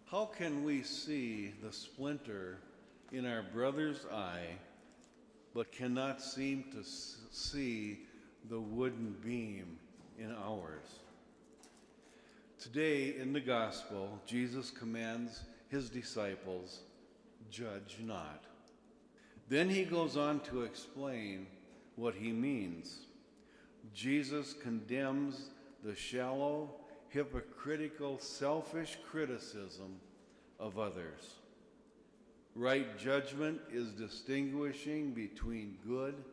How can we see the splinter in our brother's eye, but cannot seem to see the wooden beam in ours? Today in the gospel, Jesus commands his disciples, "Judge not." Then he goes on to explain what he means. Jesus condemns the shallow, hypocritical, selfish criticism of others. Right judgment is distinguishing between good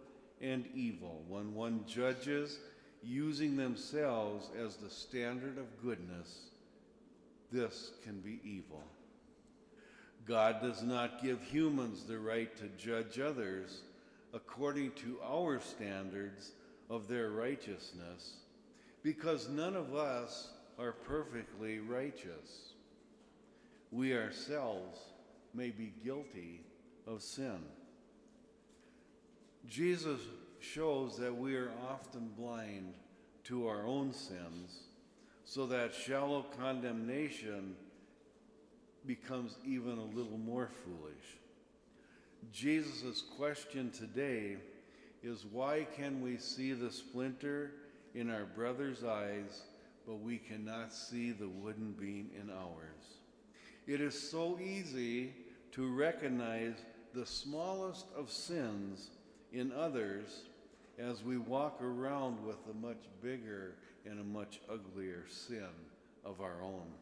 and evil. When one judges using themselves as the standard of goodness, this can be evil. God does not give humans the right to judge others according to our standards of their righteousness, because none of us are perfectly righteous. We ourselves may be guilty of sin. Jesus shows that we are often blind to our own sins, so that shallow condemnation becomes even a little more foolish. Jesus' question today is, why can we see the splinter in our brother's eyes, but we cannot see the wooden beam in ours? It is so easy to recognize the smallest of sins in others as we walk around with a much bigger and a much uglier sin of our own.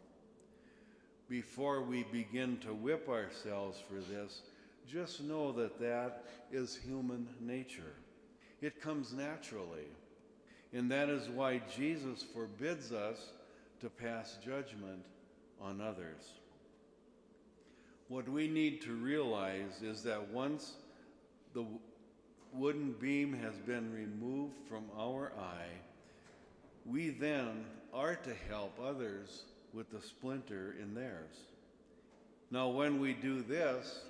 Before we begin to whip ourselves for this, just know that that is human nature. It comes naturally. And that is why Jesus forbids us to pass judgment on others. What we need to realize is that once the wooden beam has been removed from our eye, we then are to help others with the splinter in theirs. Now, when we do this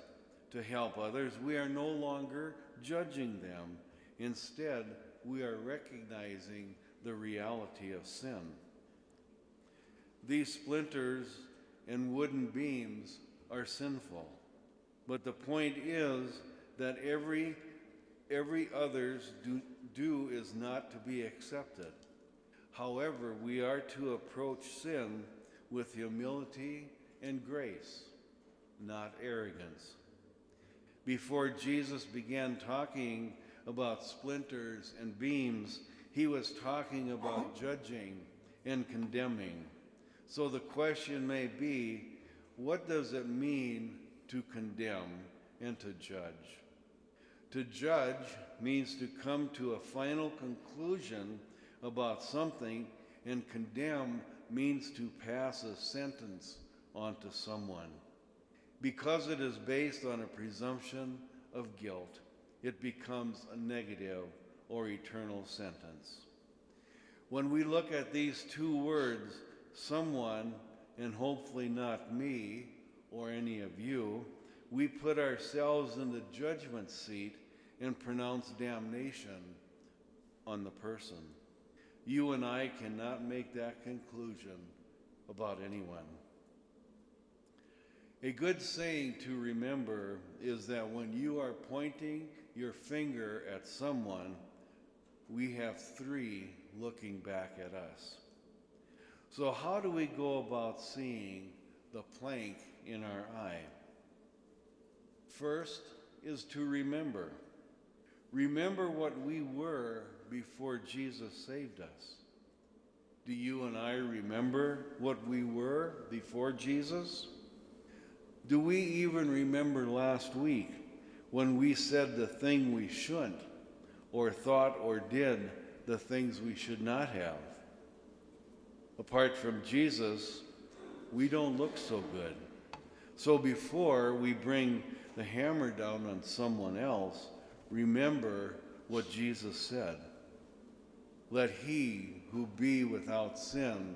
to help others, we are no longer judging them. Instead, we are recognizing the reality of sin. These splinters and wooden beams are sinful, but the point is that every others do is not to be accepted. However, we are to approach sin with humility and grace, not arrogance. Before Jesus began talking about splinters and beams, he was talking about judging and condemning. So the question may be, what does it mean to condemn and to judge? To judge means to come to a final conclusion about something, and condemn means to pass a sentence onto someone. Because it is based on a presumption of guilt, it becomes a negative or eternal sentence. When we look at these two words, someone, and hopefully not me or any of you, we put ourselves in the judgment seat and pronounce damnation on the person. You and I cannot make that conclusion about anyone. A good saying to remember is that when you are pointing your finger at someone, we have three looking back at us. So how do we go about seeing the plank in our eye? First is to remember. Remember what we were before Jesus saved us. Do you and I remember what we were before Jesus? Do we even remember last week when we said the thing we shouldn't, or thought or did the things we should not have? Apart from Jesus, we don't look so good. So before we bring the hammer down on someone else, remember what Jesus said. Let he who be without sin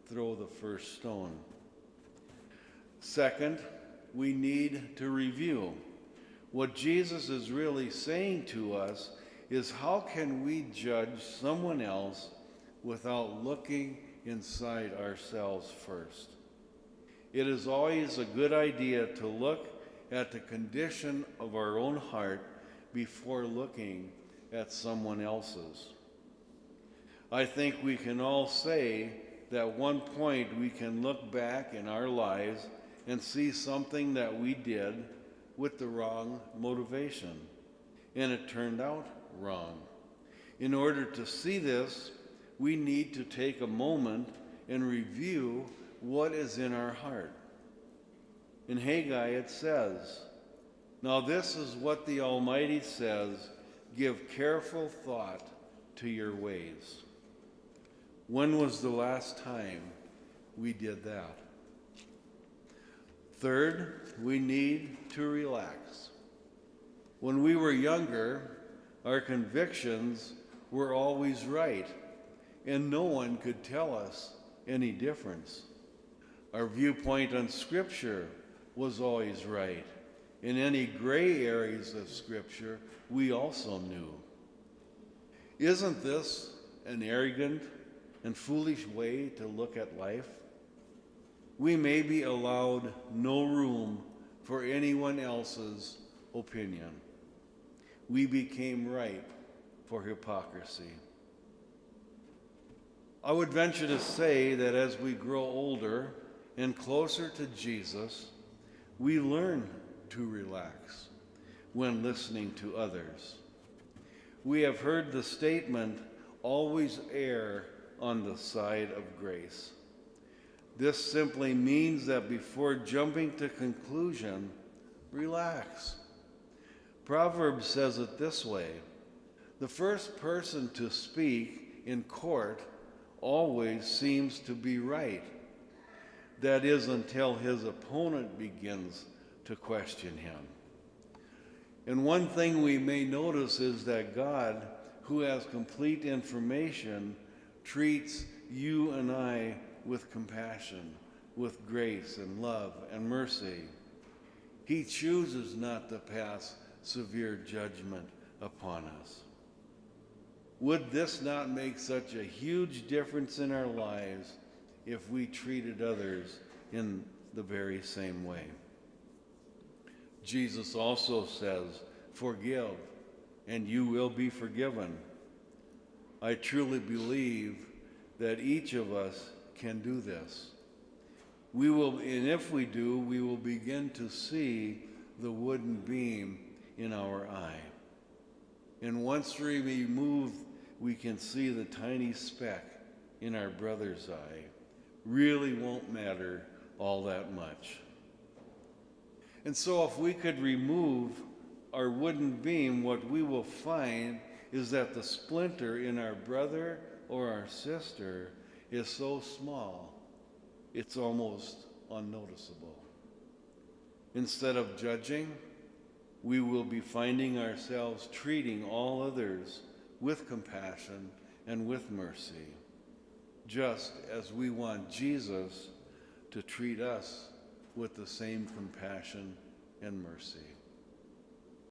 throw the first stone. Second, we need to review. What Jesus is really saying to us is, how can we judge someone else without looking inside ourselves first? it is always a good idea to look at the condition of our own heart before looking at someone else's. I think we can all say that at one point we can look back in our lives and see something that we did with the wrong motivation, and it turned out wrong. In order to see this, we need to take a moment and review what is in our heart. In Haggai it says, "Now this is what the Almighty says, give careful thought to your ways." When was the last time we did that? Third, we need to relax. When we were younger, our convictions were always right, and no one could tell us any difference. Our viewpoint on Scripture was always right. In any gray areas of Scripture, we also knew. Isn't this an arrogant and foolish way to look at life? We may be allowed no room for anyone else's opinion. We became ripe for hypocrisy. I would venture to say that as we grow older and closer to Jesus, we learn to relax when listening to others. We have heard the statement, always err on the side of grace. This simply means that before jumping to conclusion, relax. Proverbs says it this way, the first person to speak in court always seems to be right. That is until his opponent begins to question him. And one thing we may notice is that God, who has complete information, treats you and I with compassion, with grace and love and mercy. He chooses not to pass severe judgment upon us. Would this not make such a huge difference in our lives if we treated others in the very same way? Jesus also says, "Forgive, and you will be forgiven." I truly believe that each of us can do this. And if we do, we will begin to see the wooden beam in our eye. And once we remove, we can see the tiny speck in our brother's eye. Really won't matter all that much. And so if we could remove our wooden beam, what we will find is that the splinter in our brother or our sister is so small, it's almost unnoticeable. Instead of judging, we will be finding ourselves treating all others with compassion and with mercy, just as we want Jesus to treat us with the same compassion and mercy.